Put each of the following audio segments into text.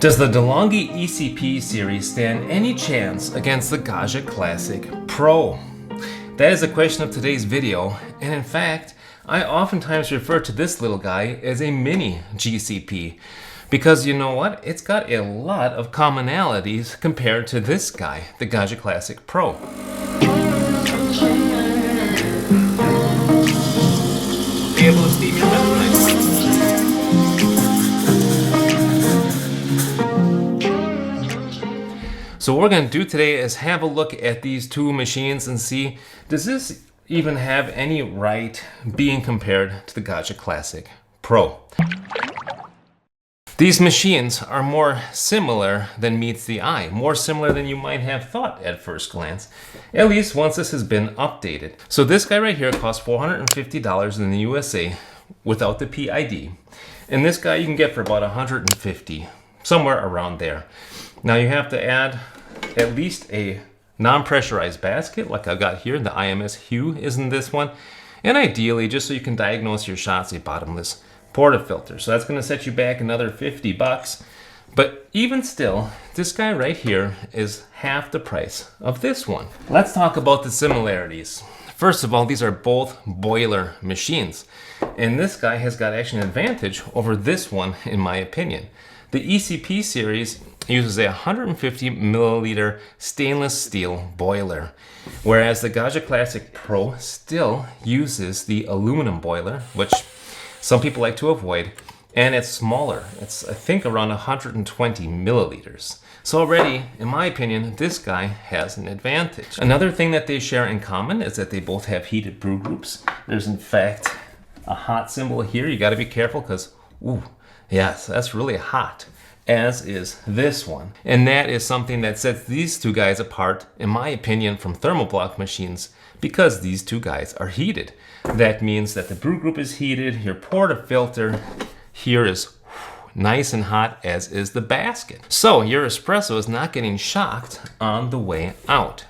Does the Delonghi ECP series stand any chance against the Gaggia Classic Pro? That is the question of today's video, and in fact, I oftentimes refer to this little guy as a mini GCP because you know what? It's got a lot of commonalities compared to this guy, the Gaggia Classic Pro. Be able to steam your milk nice. So what we're going to do today is have a look at these two machines and see, does this even have any right being compared to the Gaggia Classic Pro? These machines are more similar than meets the eye, more similar than you might have thought at first glance, at least once this has been updated. So this guy right here costs $450 in the USA without the PID, and this guy you can get for about $150, somewhere around there. Now you have to add at least a non-pressurized basket like I've got here. The IMS Hue is in this one, and ideally, just so you can diagnose your shots, a bottomless portafilter. So that's going to set you back another $50, but even still, this guy right here is half the price of this one. Let's talk about the similarities. First of all, these are both boiler machines, and this guy has got actually an advantage over this one in my opinion. The ECP series uses a 150 milliliter stainless steel boiler, whereas the Gaggia Classic Pro still uses the aluminum boiler, which some people like to avoid, and it's smaller. It's, I think, around 120 milliliters. So already, in my opinion, this guy has an advantage. Another thing that they share in common is that they both have heated brew groups. There's in fact a hot symbol here. You got to be careful because, ooh, yes, that's really hot, as is this one. And that is something that sets these two guys apart, in my opinion, from thermoblock machines, because these two guys are heated. That means that the brew group is heated, your portafilter here is nice and hot, as is the basket. So your espresso is not getting shocked on the way out.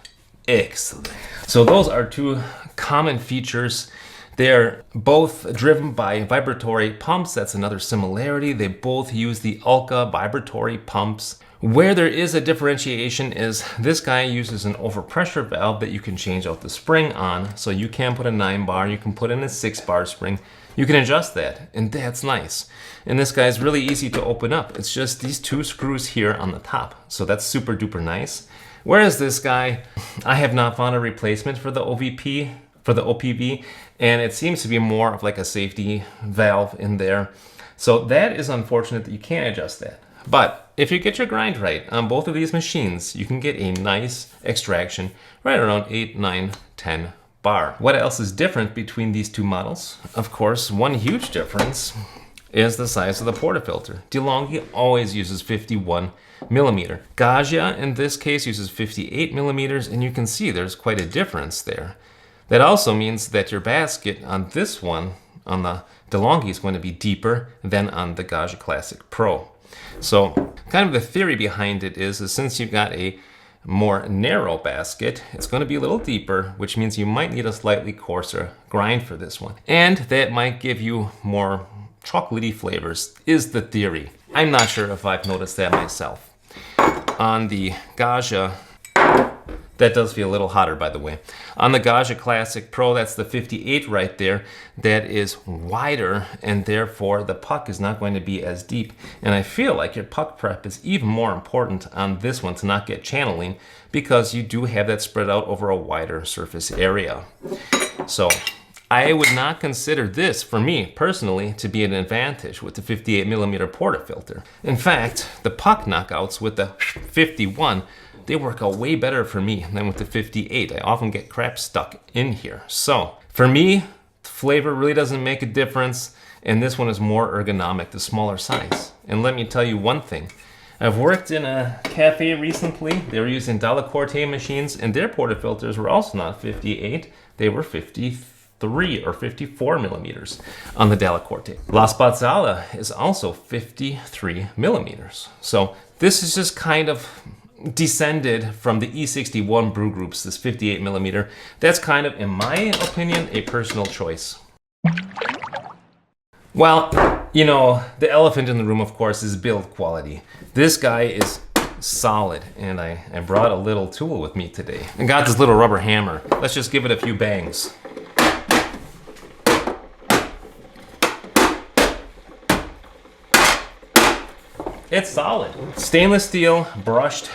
Excellent. So those are two common features. They're both driven by vibratory pumps. That's another similarity. They both use the Ulka vibratory pumps. Where there is a differentiation is this guy uses an overpressure valve that you can change out the spring on. So you can put a 9-bar, you can put in a 6-bar spring. You can adjust that, and that's nice. And this guy is really easy to open up. It's just these two screws here on the top. So that's super duper nice. Whereas this guy, I have not found a replacement for the OVP, for the OPV, and it seems to be more of like a safety valve in there. So that is unfortunate that you can't adjust that. But if you get your grind right on both of these machines, you can get a nice extraction right around 8, 9, 10 bar. What else is different between these two models? Of course, one huge difference is the size of the portafilter. Delonghi always uses 51 millimeter. Gaggia in this case uses 58 millimeters, and you can see there's quite a difference there. That also means that your basket on this one, on the Delonghi, is going to be deeper than on the Gaggia Classic Pro. So kind of the theory behind it is since you've got a more narrow basket, it's going to be a little deeper, which means you might need a slightly coarser grind for this one. And that might give you more chocolatey flavors, is the theory. I'm not sure if I've noticed that myself. On the Gaggia, that does feel a little hotter, by the way. On the Gaggia Classic Pro, that's the 58 right there, that is wider, and therefore the puck is not going to be as deep. And I feel like your puck prep is even more important on this one to not get channeling, because you do have that spread out over a wider surface area. So I would not consider this, for me personally, to be an advantage with the 58 millimeter portafilter. In fact, the puck knockouts with the 51, they work out way better for me than with the 58. I often get crap stuck in here. So for me, flavor really doesn't make a difference, and this one is more ergonomic, the smaller size. And let me tell you one thing. I've worked in a cafe recently. They were using Delacorte machines, and their portafilters were also not 58. They were 53 or 54 millimeters on the Delacorte. La Spazzala is also 53 millimeters. So this is just kind of descended from the E61 brew groups, this 58 millimeter. That's kind of, in my opinion, a personal choice. Well, You know, the elephant in the room, of course, is build quality. This guy is solid, and I brought a little tool with me today. I got this little rubber hammer. Let's just give it a few bangs. It's solid. Stainless steel, brushed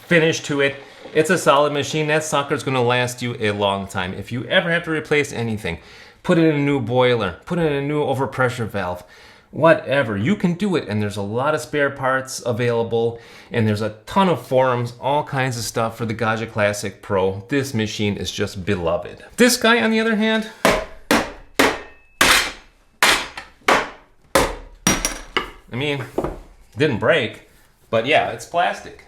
finish to it. It's a solid machine. That sucker's gonna last you a long time. If you ever have to replace anything, put in a new boiler, put in a new overpressure valve, whatever, you can do it. And there's a lot of spare parts available, and there's a ton of forums, all kinds of stuff for the Gaggia Classic Pro. This machine is just beloved. This guy, on the other hand, I mean, didn't break, but yeah, it's plastic.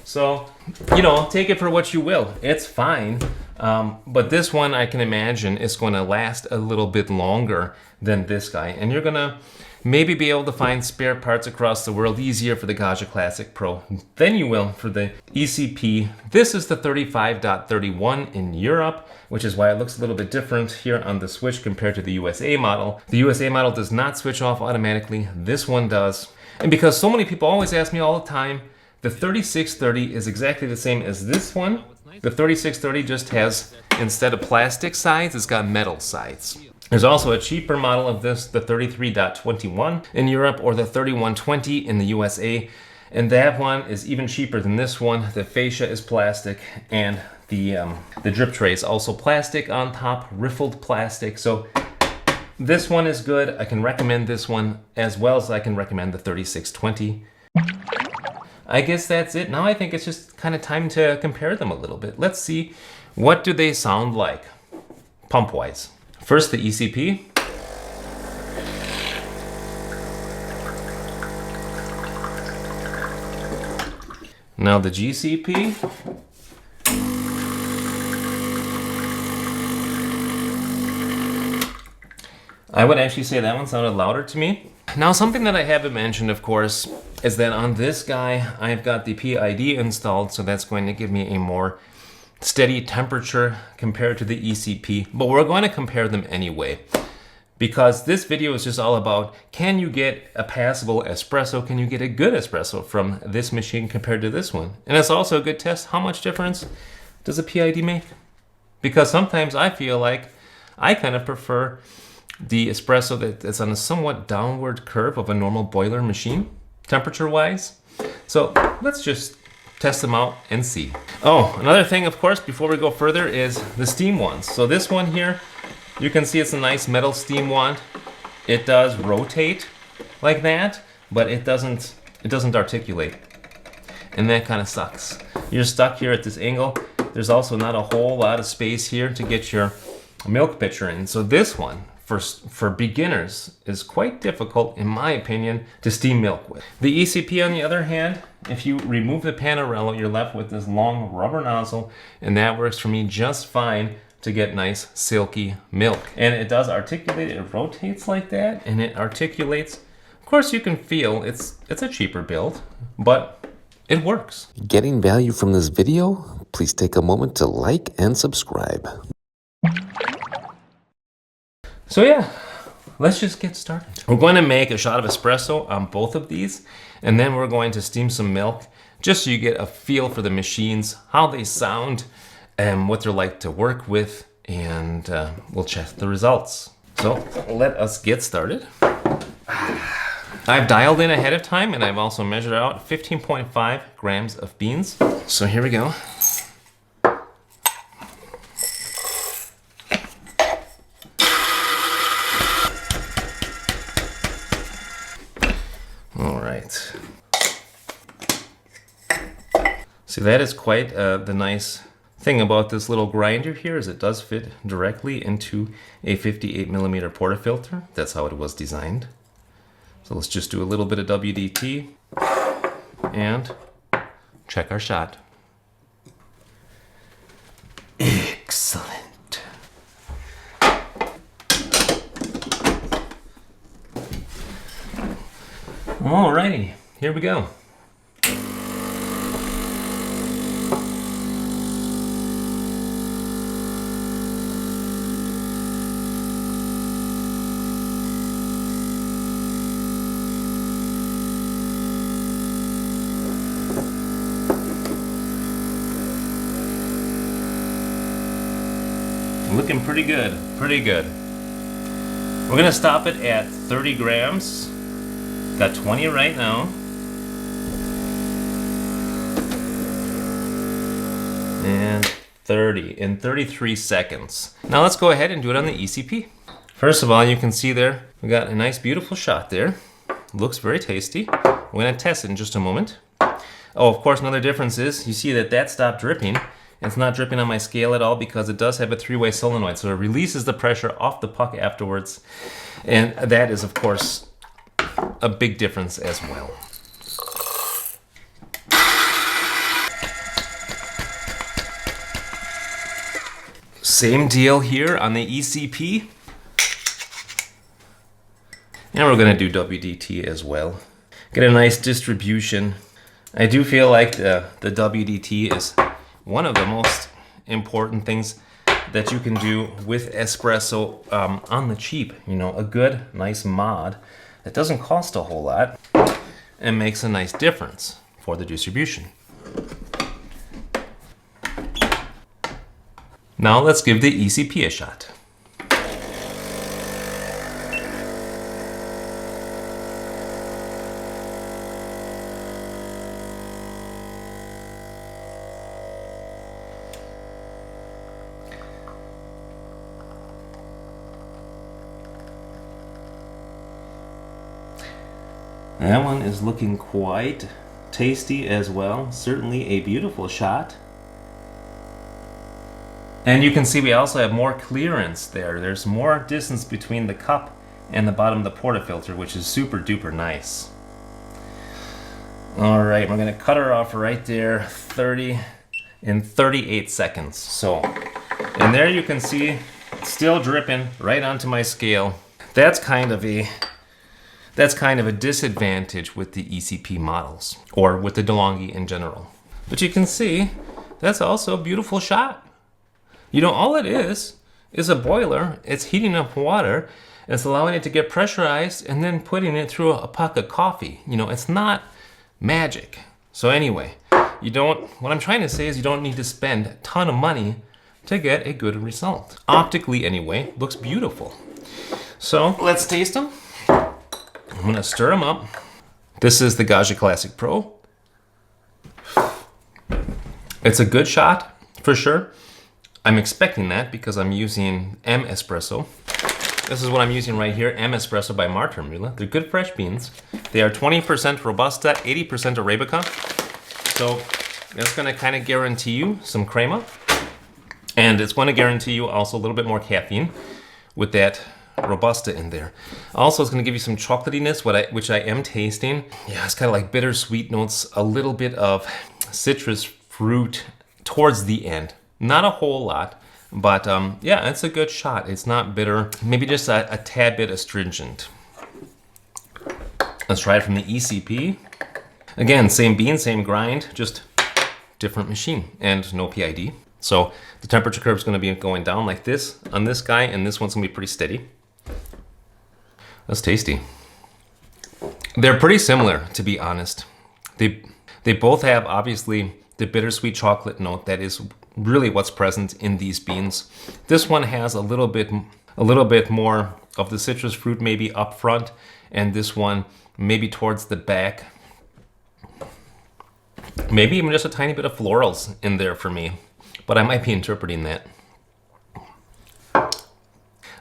So, you know, take it for what you will. It's fine. But this one, I can imagine, is going to last a little bit longer than this guy. And you're going to maybe be able to find spare parts across the world easier for the Gaggia Classic Pro than you will for the ECP. This is the 35.31 in Europe, which is why it looks a little bit different here on the switch compared to the USA model. The USA model does not switch off automatically. This one does. And because so many people always ask me all the time, the 3630 is exactly the same as this one. The 3630 just has, instead of plastic sides, it's got metal sides. There's also a cheaper model of this, the 33.21 in Europe, or the 3120 in the USA. And that one is even cheaper than this one. The fascia is plastic, and the drip tray is also plastic on top, riffled plastic. So this one is good. I can recommend this one as well as I can recommend the 3620. I guess that's it. Now I think it's just kind of time to compare them a little bit. Let's see, what do they sound like pump-wise? First, the ECP. Now the GCP. I would actually say that one sounded louder to me. Now, something that I haven't mentioned, of course, is that on this guy, I've got the PID installed, so that's going to give me a more steady temperature compared to the ECP, but we're going to compare them anyway, because this video is just all about, can you get a passable espresso, can you get a good espresso from this machine compared to this one? And it's also a good test, how much difference does a PID make? Because sometimes I feel like I kind of prefer the espresso that's on a somewhat downward curve of a normal boiler machine, temperature-wise. So let's just test them out and see. Oh, another thing, of course, before we go further is the steam wands. So this one here, you can see it's a nice metal steam wand. It does rotate like that, but it doesn't articulate. And that kind of sucks. You're stuck here at this angle. There's also not a whole lot of space here to get your milk pitcher in. So this one, for beginners, is quite difficult, in my opinion, to steam milk with. The ECP, on the other hand, if you remove the panarello, you're left with this long rubber nozzle, and that works for me just fine to get nice silky milk. And it does articulate, it rotates like that, and it articulates. Of course, you can feel it's a cheaper build, but it works. Getting value from this video? Please take a moment to like and subscribe. So yeah, let's just get started. We're going to make a shot of espresso on both of these, and then we're going to steam some milk, just so you get a feel for the machines, how they sound, and what they're like to work with, and we'll check the results. So let us get started. I've dialed in ahead of time, and I've also measured out 15.5 grams of beans. So here we go. See, that is quite the nice thing about this little grinder here, is it does fit directly into a 58mm portafilter. That's how it was designed. So let's just do a little bit of WDT and check our shot. Excellent. Alrighty, here we go. Looking pretty good, pretty good. We're gonna stop it at 30 grams. Got 20 right now. And 30 in 33 seconds. Now let's go ahead and do it on the ECP. First of all, you can see there, we got a nice beautiful shot there. Looks very tasty. We're gonna test it in just a moment. Oh, of course, another difference is you see that stopped dripping. It's not dripping on my scale at all because it does have a 3-way solenoid, so it releases the pressure off the puck afterwards. And that is, of course, a big difference as well. Same deal here on the ECP. And we're gonna do WDT as well. Get a nice distribution. I do feel like the WDT is one of the most important things that you can do with espresso on the cheap. You know, a good, nice mod that doesn't cost a whole lot and makes a nice difference for the distribution. Now let's give the ECP a shot. That one is looking quite tasty as well. Certainly a beautiful shot. And you can see we also have more clearance there. There's more distance between the cup and the bottom of the portafilter, which is super duper nice. All right, we're gonna cut her off right there, 30 in 38 seconds. So, and there you can see it's still dripping right onto my scale. That's kind of a disadvantage with the ECP models, or with the Delonghi in general. But you can see that's also a beautiful shot. You know, all it is a boiler. It's heating up water. It's allowing it to get pressurized and then putting it through a puck of coffee. You know, it's not magic. So anyway, what I'm trying to say is you don't need to spend a ton of money to get a good result. Optically anyway, looks beautiful. So let's taste them. I'm gonna stir them up. This is the Gaggia Classic Pro. It's a good shot, for sure. I'm expecting that because I'm using M Espresso. This is what I'm using right here, M Espresso by Martermüller. They're good fresh beans. They are 20% Robusta, 80% Arabica. So that's gonna kind of guarantee you some crema. And it's gonna guarantee you also a little bit more caffeine with that Robusta in there. Also, it's gonna give you some chocolatiness, which I am tasting. Yeah, it's kind of like bittersweet notes, a little bit of citrus fruit towards the end. Not a whole lot, but yeah, it's a good shot. It's not bitter, maybe just a tad bit astringent. Let's try it from the ECP. Again, same bean, same grind, just different machine and no PID. So the temperature curve is gonna be going down like this on this guy, and this one's gonna be pretty steady. That's tasty. They're pretty similar, to be honest. They both have, obviously, the bittersweet chocolate note that is really what's present in these beans. This one has a little bit more of the citrus fruit maybe up front, and this one maybe towards the back. Maybe even just a tiny bit of florals in there for me, but I might be interpreting that.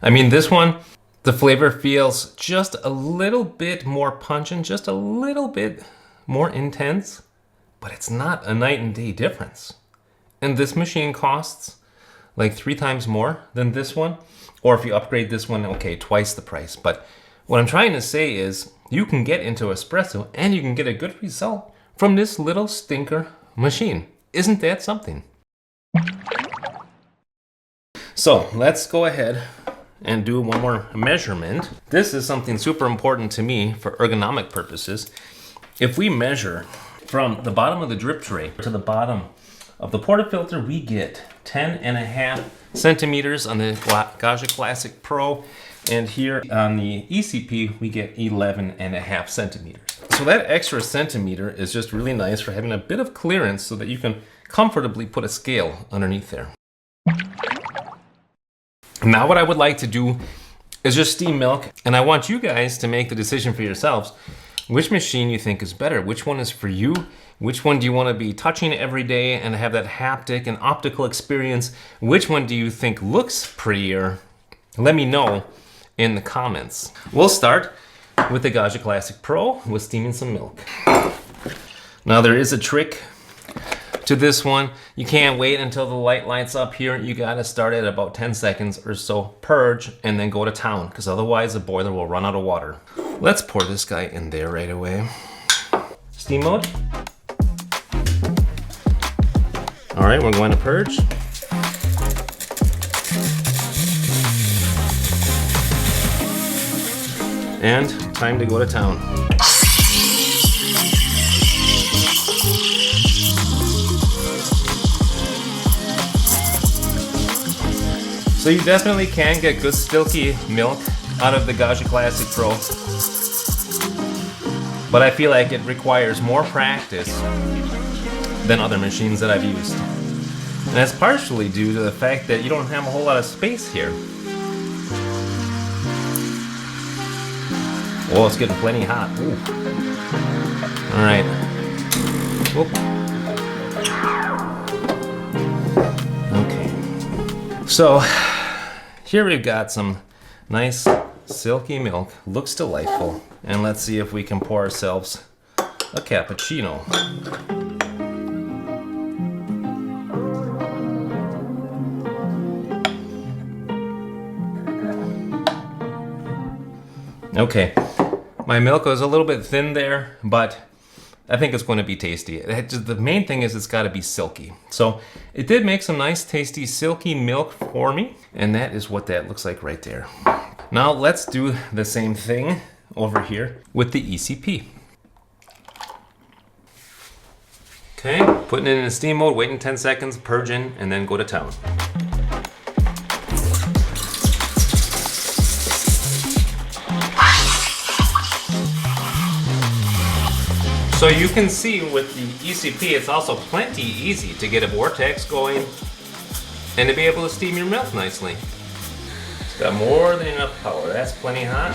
I mean, this one, the flavor feels just a little bit more pungent, just a little bit more intense, but it's not a night and day difference. And this machine costs like 3 times more than this one. Or if you upgrade this one, okay, twice the price. But what I'm trying to say is you can get into espresso and you can get a good result from this little stinker machine. Isn't that something? So let's go ahead and do one more measurement. This is something super important to me for ergonomic purposes. If we measure from the bottom of the drip tray to the bottom of the portafilter, we get 10.5 centimeters on the Gaggia Classic Pro, and here on the ECP, we get 11.5 centimeters. So that extra centimeter is just really nice for having a bit of clearance so that you can comfortably put a scale underneath there. Now what I would like to do is just steam milk, and I want you guys to make the decision for yourselves which machine you think is better, which one is for you, which one do you want to be touching every day and have that haptic and optical experience, which one do you think looks prettier? Let me know in the comments. We'll start with the Gaggia Classic Pro with steaming some milk. Now there is a trick to this one. You can't wait until the light lights up here. You gotta start at about 10 seconds or so, purge, and then go to town, because otherwise the boiler will run out of water. Let's pour this guy in there right away. Steam mode. All right, we're going to purge. And time to go to town. So you definitely can get good silky milk out of the Gaggia Classic Pro, but I feel like it requires more practice than other machines that I've used. And that's partially due to the fact that you don't have a whole lot of space here. Oh, it's getting plenty hot. Ooh. All right. Oop. Okay. So here we've got some nice silky milk. Looks delightful. And let's see if we can pour ourselves a cappuccino. Okay, my milk was a little bit thin there, but I think it's going to be tasty. The main thing is it's got to be silky. So it did make some nice tasty silky milk for me, and that is what that looks like right there. Now let's do the same thing over here with the ECP. Okay, putting it in steam mode, waiting 10 seconds, purging, and then go to town. So you can see with the ECP, it's also plenty easy to get a vortex going and to be able to steam your milk nicely. It's got more than enough power. That's plenty hot.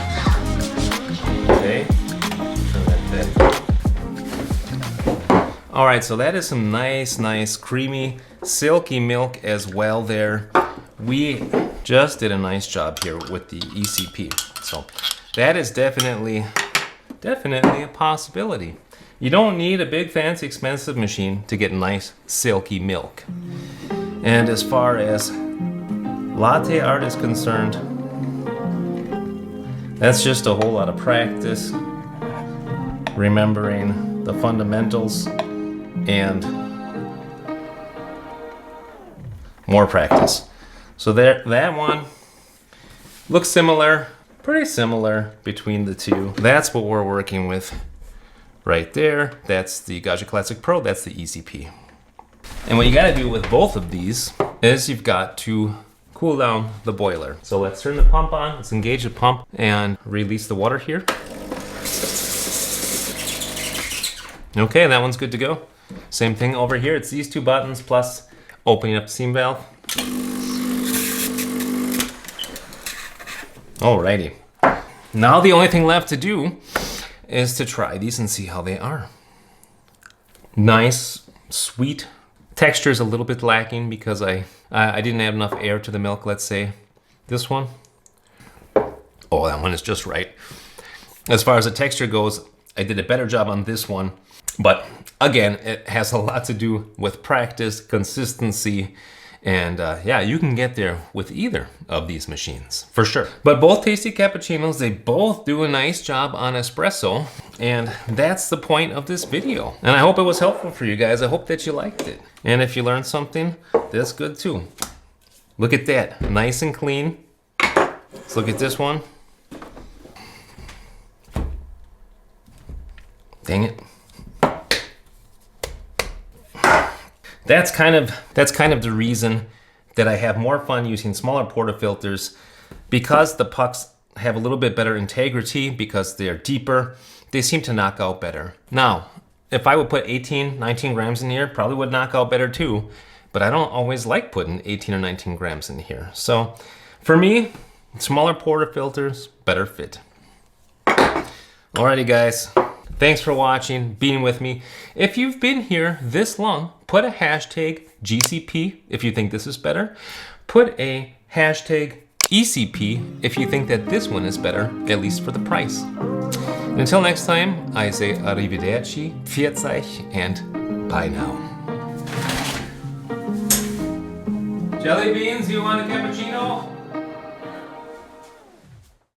Okay, turn that down. All right, so that is some nice, creamy, silky milk as well there. We just did a nice job here with the ECP. So that is definitely a possibility. You don't need a big, fancy, expensive machine to get nice, silky milk. And as far as latte art is concerned, that's just a whole lot of practice, remembering the fundamentals, and more practice. So there, that one looks similar, pretty similar between the two. That's what we're working with. Right there, that's the Gaggia Classic Pro, that's the ECP. And what you gotta do with both of these is you've got to cool down the boiler. So let's turn the pump on, let's engage the pump and release the water here. Okay, that one's good to go. Same thing over here, it's these two buttons plus opening up the steam valve. Alrighty. Now the only thing left to do is to try these and see how they are. Nice, sweet. Texture is a little bit lacking because I didn't have enough air to the milk, let's say. This one, oh, that one is just right. As far as the texture goes, I did a better job on this one. But again, it has a lot to do with practice, consistency, and yeah, you can get there with either of these machines, for sure. But both tasty cappuccinos, they both do a nice job on espresso, and that's the point of this video. And I hope it was helpful for you guys. I hope that you liked it. And if you learned something, that's good too. Look at that, nice and clean. Let's look at this one. Dang it. That's kind of the reason that I have more fun using smaller portafilters, because the pucks have a little bit better integrity, because they're deeper. They seem to knock out better. Now, if I would put 18, 19 grams in here, probably would knock out better too, but I don't always like putting 18 or 19 grams in here. So For me, smaller portafilters, better fit. Alrighty guys, thanks for watching, being with me. If you've been here this long, put a hashtag GCP if you think this is better. Put a hashtag ECP if you think that this one is better, at least for the price. And until next time, I say arrivederci, pfiat euch, and bye now. Jelly beans, you want a cappuccino?